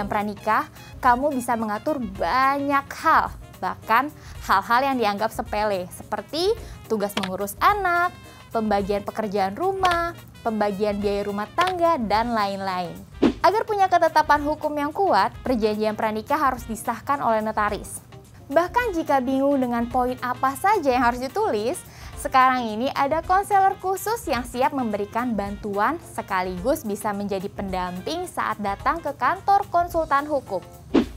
perjanjian pranikah, kamu bisa mengatur banyak hal, bahkan hal-hal yang dianggap sepele, seperti tugas mengurus anak, pembagian pekerjaan rumah, pembagian biaya rumah tangga, dan lain-lain. Agar punya ketetapan hukum yang kuat, perjanjian pranikah harus disahkan oleh notaris. Bahkan jika bingung dengan poin apa saja yang harus ditulis, sekarang ini ada konselor khusus yang siap memberikan bantuan sekaligus bisa menjadi pendamping saat datang ke kantor konsultan hukum.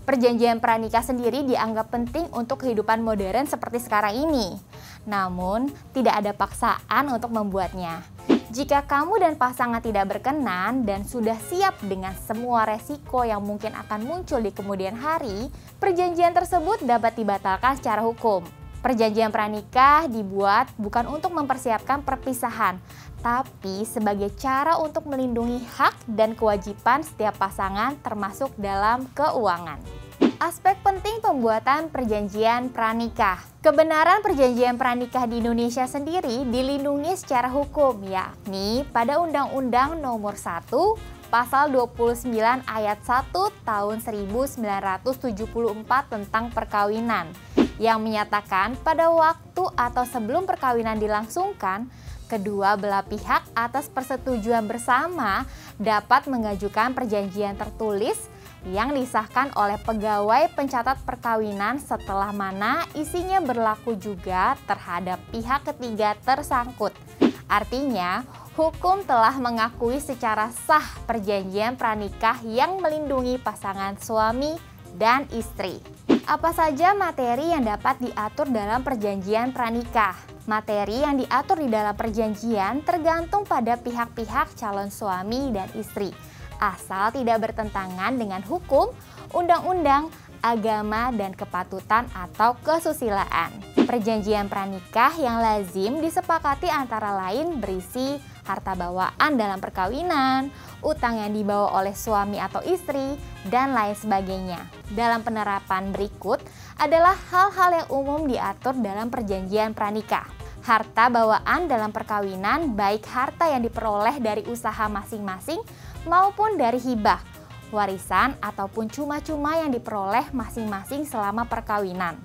Perjanjian pranikah sendiri dianggap penting untuk kehidupan modern seperti sekarang ini. Namun, tidak ada paksaan untuk membuatnya. Jika kamu dan pasangan tidak berkenan dan sudah siap dengan semua resiko yang mungkin akan muncul di kemudian hari, perjanjian tersebut dapat dibatalkan secara hukum. Perjanjian pranikah dibuat bukan untuk mempersiapkan perpisahan, tapi sebagai cara untuk melindungi hak dan kewajiban setiap pasangan termasuk dalam keuangan. Aspek penting pembuatan perjanjian pranikah. Kebenaran perjanjian pranikah di Indonesia sendiri dilindungi secara hukum, yakni pada Undang-Undang Nomor 1 Pasal 29 Ayat 1 Tahun 1974 tentang perkawinan, yang menyatakan pada waktu atau sebelum perkawinan dilangsungkan, kedua belah pihak atas persetujuan bersama dapat mengajukan perjanjian tertulis yang disahkan oleh pegawai pencatat perkawinan setelah mana isinya berlaku juga terhadap pihak ketiga tersangkut. Artinya, hukum telah mengakui secara sah perjanjian pranikah yang melindungi pasangan suami dan istri. Apa saja materi yang dapat diatur dalam perjanjian pranikah? Materi yang diatur di dalam perjanjian tergantung pada pihak-pihak calon suami dan istri, asal tidak bertentangan dengan hukum, undang-undang, agama, dan kepatutan atau kesusilaan. Perjanjian pranikah yang lazim disepakati antara lain berisi harta bawaan dalam perkawinan, utang yang dibawa oleh suami atau istri, dan lain sebagainya. Dalam penerapan berikut adalah hal-hal yang umum diatur dalam perjanjian pranikah. Harta bawaan dalam perkawinan baik harta yang diperoleh dari usaha masing-masing maupun dari hibah, warisan, ataupun cuma-cuma yang diperoleh masing-masing selama perkawinan.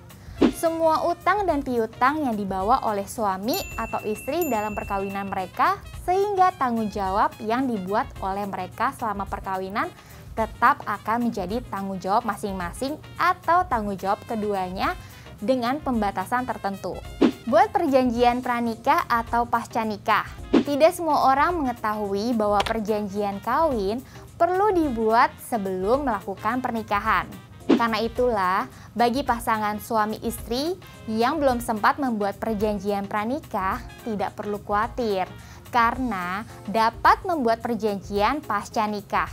Semua utang dan piutang yang dibawa oleh suami atau istri dalam perkawinan mereka sehingga tanggung jawab yang dibuat oleh mereka selama perkawinan tetap akan menjadi tanggung jawab masing-masing atau tanggung jawab keduanya dengan pembatasan tertentu. Buat perjanjian pranikah atau pasca nikah. Tidak semua orang mengetahui bahwa perjanjian kawin perlu dibuat sebelum melakukan pernikahan. Karena itulah, bagi pasangan suami istri yang belum sempat membuat perjanjian pranikah, tidak perlu khawatir karena dapat membuat perjanjian pasca nikah.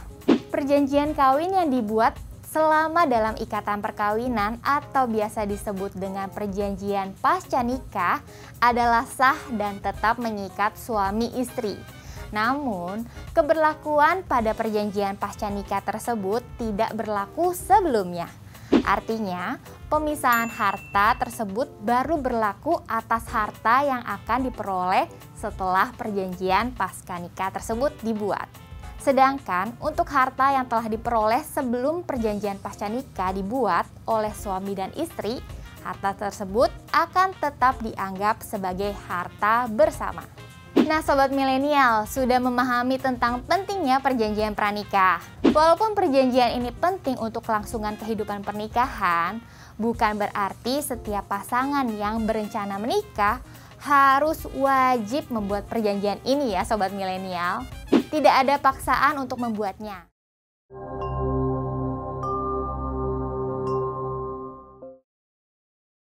Perjanjian kawin yang dibuat selama dalam ikatan perkawinan atau biasa disebut dengan perjanjian pasca nikah adalah sah dan tetap mengikat suami istri. Namun, keberlakuan pada perjanjian pasca nikah tersebut tidak berlaku sebelumnya. Artinya, pemisahan harta tersebut baru berlaku atas harta yang akan diperoleh setelah perjanjian pasca nikah tersebut dibuat. Sedangkan untuk harta yang telah diperoleh sebelum perjanjian pasca nikah dibuat oleh suami dan istri, harta tersebut akan tetap dianggap sebagai harta bersama. Nah Sobat Milenial, sudah memahami tentang pentingnya perjanjian pranikah. Walaupun perjanjian ini penting untuk kelangsungan kehidupan pernikahan, bukan berarti setiap pasangan yang berencana menikah harus wajib membuat perjanjian ini ya Sobat Milenial. Tidak ada paksaan untuk membuatnya.